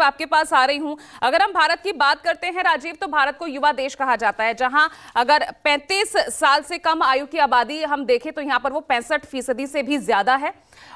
आपके पास आ रही हूं। अगर हम भारत की बात करते हैं राजीव, तो भारत को युवा देश कहा जाता है, जहां अगर 35 साल से कम आयु की आबादी हम देखें तो यहां पर वो 65% से भी ज्यादा है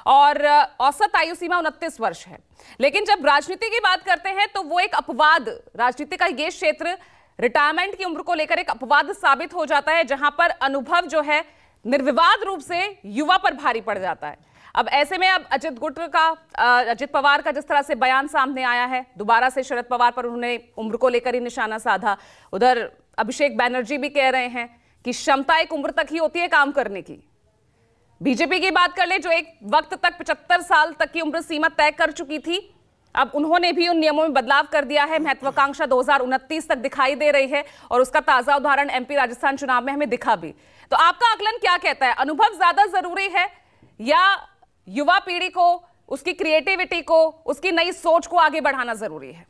और औसत आयु सीमा 29 वर्ष है। लेकिन जब राजनीति की बात करते हैं तो वो एक अपवाद, राजनीति का ये क्षेत्र रिटायरमेंट की उम्र को लेकर एक अपवाद साबित हो जाता है, जहां पर अनुभव जो है निर्विवाद रूप से युवा पर भारी पड़ जाता है। अब ऐसे में अब अजित पवार का जिस तरह से बयान सामने आया है, दोबारा से शरद पवार पर उन्होंने उम्र को लेकर ही निशाना साधा। उधर अभिषेक बैनर्जी भी कह रहे हैं कि क्षमता एक उम्र तक ही होती है काम करने की। बीजेपी की बात कर ले, जो एक वक्त तक 75 साल तक की उम्र सीमा तय कर चुकी थी, अब उन्होंने भी उन नियमों में बदलाव कर दिया है। महत्वाकांक्षा 2029 तक दिखाई दे रही है और उसका ताजा उदाहरण एमपी राजस्थान चुनाव में हमें दिखा भी। तो आपका आकलन क्या कहता है, अनुभव ज्यादा जरूरी है या युवा पीढ़ी को, उसकी क्रिएटिविटी को, उसकी नई सोच को आगे बढ़ाना जरूरी है?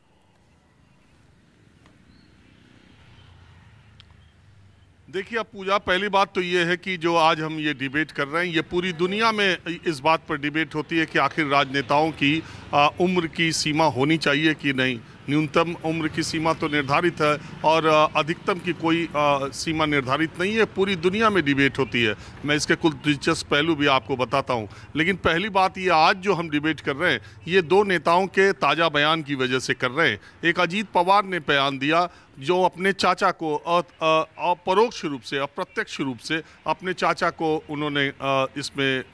देखिए अब पूजा, पहली बात तो ये है कि जो आज हम ये डिबेट कर रहे हैं, ये पूरी दुनिया में इस बात पर डिबेट होती है कि आखिर राजनेताओं की उम्र की सीमा होनी चाहिए कि नहीं। न्यूनतम उम्र की सीमा तो निर्धारित है और अधिकतम की कोई सीमा निर्धारित नहीं है। पूरी दुनिया में डिबेट होती है। मैं इसके कुछ दिलचस्प पहलू भी आपको बताता हूं। लेकिन पहली बात ये, आज जो हम डिबेट कर रहे हैं ये दो नेताओं के ताज़ा बयान की वजह से कर रहे हैं। एक अजीत पवार ने बयान दिया जो अपने चाचा को अपरोक्ष रूप से, अप्रत्यक्ष रूप से अपने चाचा को उन्होंने इसमें,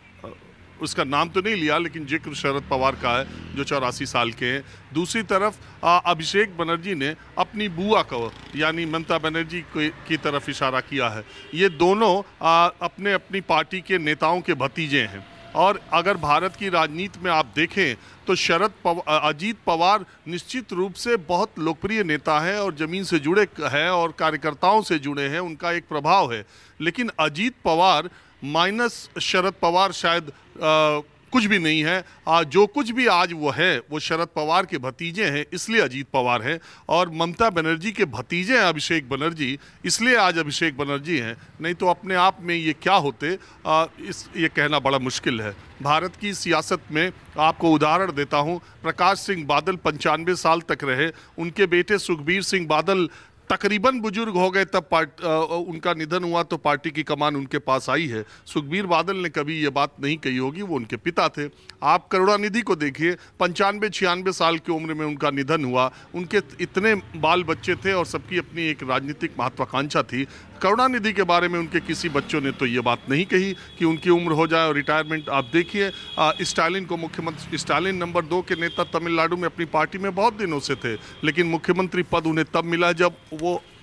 उसका नाम तो नहीं लिया लेकिन जिक्र शरद पवार का है जो 84 साल के हैं। दूसरी तरफ अभिषेक बनर्जी ने अपनी बुआ को यानी ममता बनर्जी की तरफ इशारा किया है। ये दोनों अपने अपनी पार्टी के नेताओं के भतीजे हैं और अगर भारत की राजनीति में आप देखें तो अजीत पवार निश्चित रूप से बहुत लोकप्रिय नेता है और ज़मीन से जुड़े हैं और कार्यकर्ताओं से जुड़े हैं, उनका एक प्रभाव है। लेकिन अजीत पवार माइनस शरद पवार शायद कुछ भी नहीं है। जो कुछ भी आज वो है वो शरद पवार के भतीजे हैं, इसलिए अजीत पवार हैं, और ममता बनर्जी के भतीजे हैं अभिषेक बनर्जी, इसलिए आज अभिषेक बनर्जी हैं। नहीं तो अपने आप में ये क्या होते, ये कहना बड़ा मुश्किल है। भारत की सियासत में आपको उदाहरण देता हूं, प्रकाश सिंह बादल 95 साल तक रहे, उनके बेटे सुखबीर सिंह बादल तकरीबन बुजुर्ग हो गए तब उनका निधन हुआ तो पार्टी की कमान उनके पास आई है। सुखबीर बादल ने कभी ये बात नहीं कही होगी, वो उनके पिता थे। आप करुणानिधि को देखिए, 95-96 साल की उम्र में उनका निधन हुआ। उनके इतने बाल बच्चे थे और सबकी अपनी एक राजनीतिक महत्वाकांक्षा थी। करुणानिधि के बारे में उनके किसी बच्चों ने तो ये बात नहीं कही कि उनकी उम्र हो जाए और रिटायरमेंट। आप देखिए स्टालिन को, मुख्यमंत्री स्टालिन नंबर 2 के नेता तमिलनाडु में अपनी पार्टी में बहुत दिनों से थे, लेकिन मुख्यमंत्री पद उन्हें तब मिला जब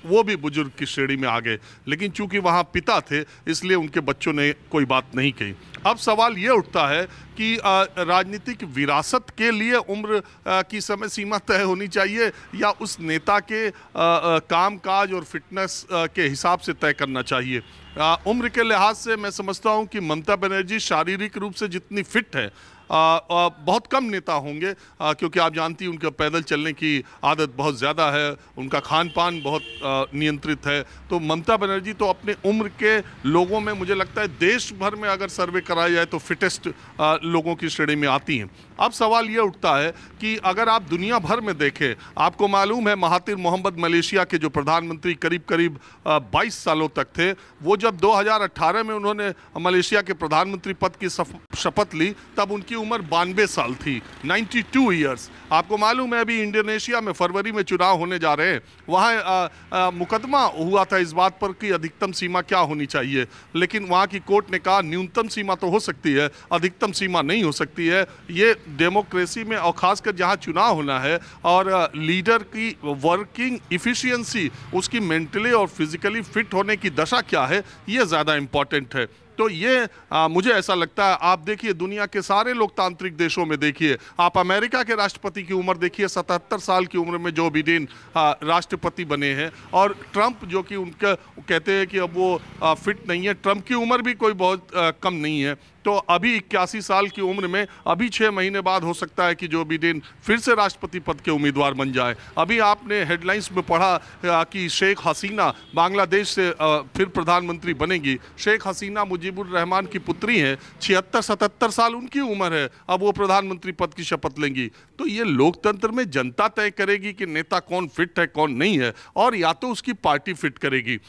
वो भी बुजुर्ग की श्रेणी में आ गए। लेकिन चूंकि वहाँ पिता थे इसलिए उनके बच्चों ने कोई बात नहीं कही। अब सवाल ये उठता है कि राजनीतिक विरासत के लिए उम्र की समय सीमा तय होनी चाहिए या उस नेता के कामकाज और फिटनेस के हिसाब से तय करना चाहिए। उम्र के लिहाज से मैं समझता हूँ कि ममता बनर्जी शारीरिक रूप से जितनी फिट है, बहुत कम नेता होंगे, क्योंकि आप जानती हैं उनका पैदल चलने की आदत बहुत ज़्यादा है, उनका खान पान बहुत नियंत्रित है। तो ममता बनर्जी तो अपने उम्र के लोगों में, मुझे लगता है देश भर में अगर सर्वे कराया जाए तो फिटेस्ट लोगों की श्रेणी में आती हैं। अब सवाल ये उठता है कि अगर आप दुनिया भर में देखें, आपको मालूम है महातिर मोहम्मद मलेशिया के जो प्रधानमंत्री करीब करीब 22 सालों तक थे, वो जब 2018 में उन्होंने मलेशिया के प्रधानमंत्री पद की शपथ ली तब उनकी उम्र 92 साल थी, 92 ईयर्स। आपको मालूम है अभी इंडोनेशिया में फरवरी में चुनाव होने जा रहे हैं, वहाँ मुकदमा हुआ था इस बात पर कि अधिकतम सीमा क्या होनी चाहिए, लेकिन वहाँ की कोर्ट ने कहा न्यूनतम सीमा तो हो सकती है, अधिकतम सीमा नहीं हो सकती है। ये डेमोक्रेसी में और खासकर जहाँ चुनाव होना है और लीडर की वर्किंग इफिशियंसी, उसकी मेंटली और फिजिकली फिट होने की दशा क्या है, ये ज़्यादा इम्पॉर्टेंट है। तो ये मुझे ऐसा लगता है, आप देखिए दुनिया के सारे लोकतांत्रिक देशों में देखिए, आप अमेरिका के राष्ट्रपति की उम्र देखिए, 77 साल की उम्र में जो बिडेन राष्ट्रपति बने हैं, और ट्रंप जो कि उनका कहते हैं कि अब वो फिट नहीं है, ट्रंप की उम्र भी कोई बहुत कम नहीं है। तो अभी 81 साल की उम्र में अभी 6 महीने बाद हो सकता है कि जो बिडेन फिर से राष्ट्रपति पद के उम्मीदवार बन जाए। अभी आपने हेडलाइंस में पढ़ा कि शेख हसीना बांग्लादेश से फिर प्रधानमंत्री बनेगी। शेख हसीना मुजीबुर रहमान की पुत्री हैं, 76-77 साल उनकी उम्र है, अब वो प्रधानमंत्री पद की शपथ लेंगी। तो ये लोकतंत्र में जनता तय करेगी कि नेता कौन फिट है कौन नहीं है, और या तो उसकी पार्टी फिट करेगी,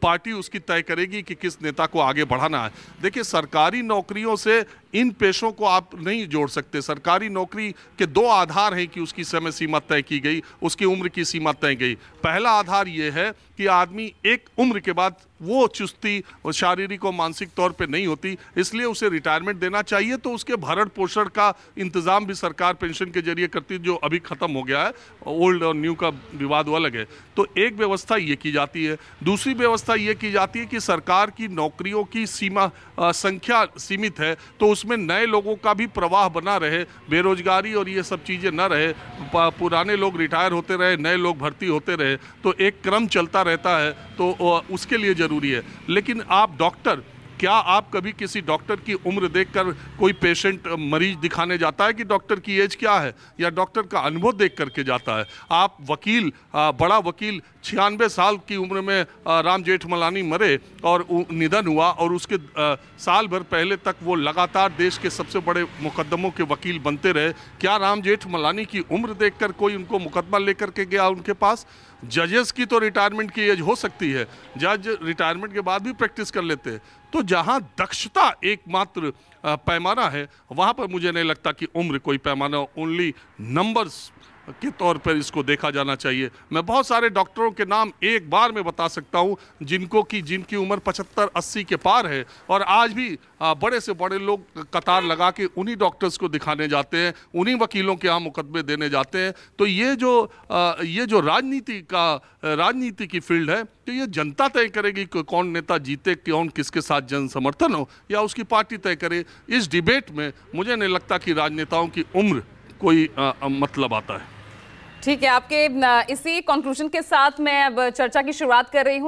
पार्टी उसकी तय करेगी कि किस नेता को आगे बढ़ाना है। देखिए, सरकारी नौकरियों से इन पेशों को आप नहीं जोड़ सकते। सरकारी नौकरी के 2 आधार हैं कि उसकी समय सीमा तय की गई, उसकी उम्र की सीमा तय गई। पहला आधार ये है कि आदमी एक उम्र के बाद वो चुस्ती और शारीरिक और मानसिक तौर पे नहीं होती, इसलिए उसे रिटायरमेंट देना चाहिए। तो उसके भरण पोषण का इंतजाम भी सरकार पेंशन के जरिए करती है, जो अभी खत्म हो गया है। ओल्ड और न्यू का विवाद वो अलग है। तो एक व्यवस्था ये की जाती है। दूसरी व्यवस्था ये की जाती है कि सरकार की नौकरियों की सीमा संख्या सीमित है, तो उसमें नए लोगों का भी प्रवाह बना रहे, बेरोजगारी और ये सब चीज़ें न रहे, पुराने लोग रिटायर होते रहे, नए लोग भर्ती होते रहे, तो एक क्रम चलता रहता है। तो उसके लिए ज़रूरी है। लेकिन आप डॉक्टर, क्या आप कभी किसी डॉक्टर की उम्र देखकर कोई पेशेंट मरीज दिखाने जाता है कि डॉक्टर की एज क्या है, या डॉक्टर का अनुभव देख करके जाता है? आप वकील, बड़ा वकील 96 साल की उम्र में राम जेठमलानी मरे और निधन हुआ, और उसके साल भर पहले तक वो लगातार देश के सबसे बड़े मुकदमों के वकील बनते रहे। क्या राम जेठमलानी की उम्र देखकर कोई उनको मुकदमा लेकर के गया उनके पास? जजेस की तो रिटायरमेंट की एज हो सकती है, जज रिटायरमेंट के बाद भी प्रैक्टिस कर लेते हैं। तो जहां दक्षता एकमात्र पैमाना है, वहां पर मुझे नहीं लगता कि उम्र कोई पैमाना, ओनली नंबर्स के तौर पर इसको देखा जाना चाहिए। मैं बहुत सारे डॉक्टरों के नाम एक बार में बता सकता हूं जिनकी उम्र 75-80 के पार है, और आज भी बड़े से बड़े लोग कतार लगा के उन्हीं डॉक्टर्स को दिखाने जाते हैं, उन्हीं वकीलों के यहाँ मुकदमे देने जाते हैं। तो ये जो राजनीति की फील्ड है, तो ये जनता तय करेगी कि कौन नेता जीते, कौन किसके साथ जन समर्थन हो, या उसकी पार्टी तय करे। इस डिबेट में मुझे नहीं लगता कि राजनेताओं की उम्र कोई मतलब आता है। ठीक है, आपके इसी कंक्लूजन के साथ मैं अब चर्चा की शुरुआत कर रही हूं।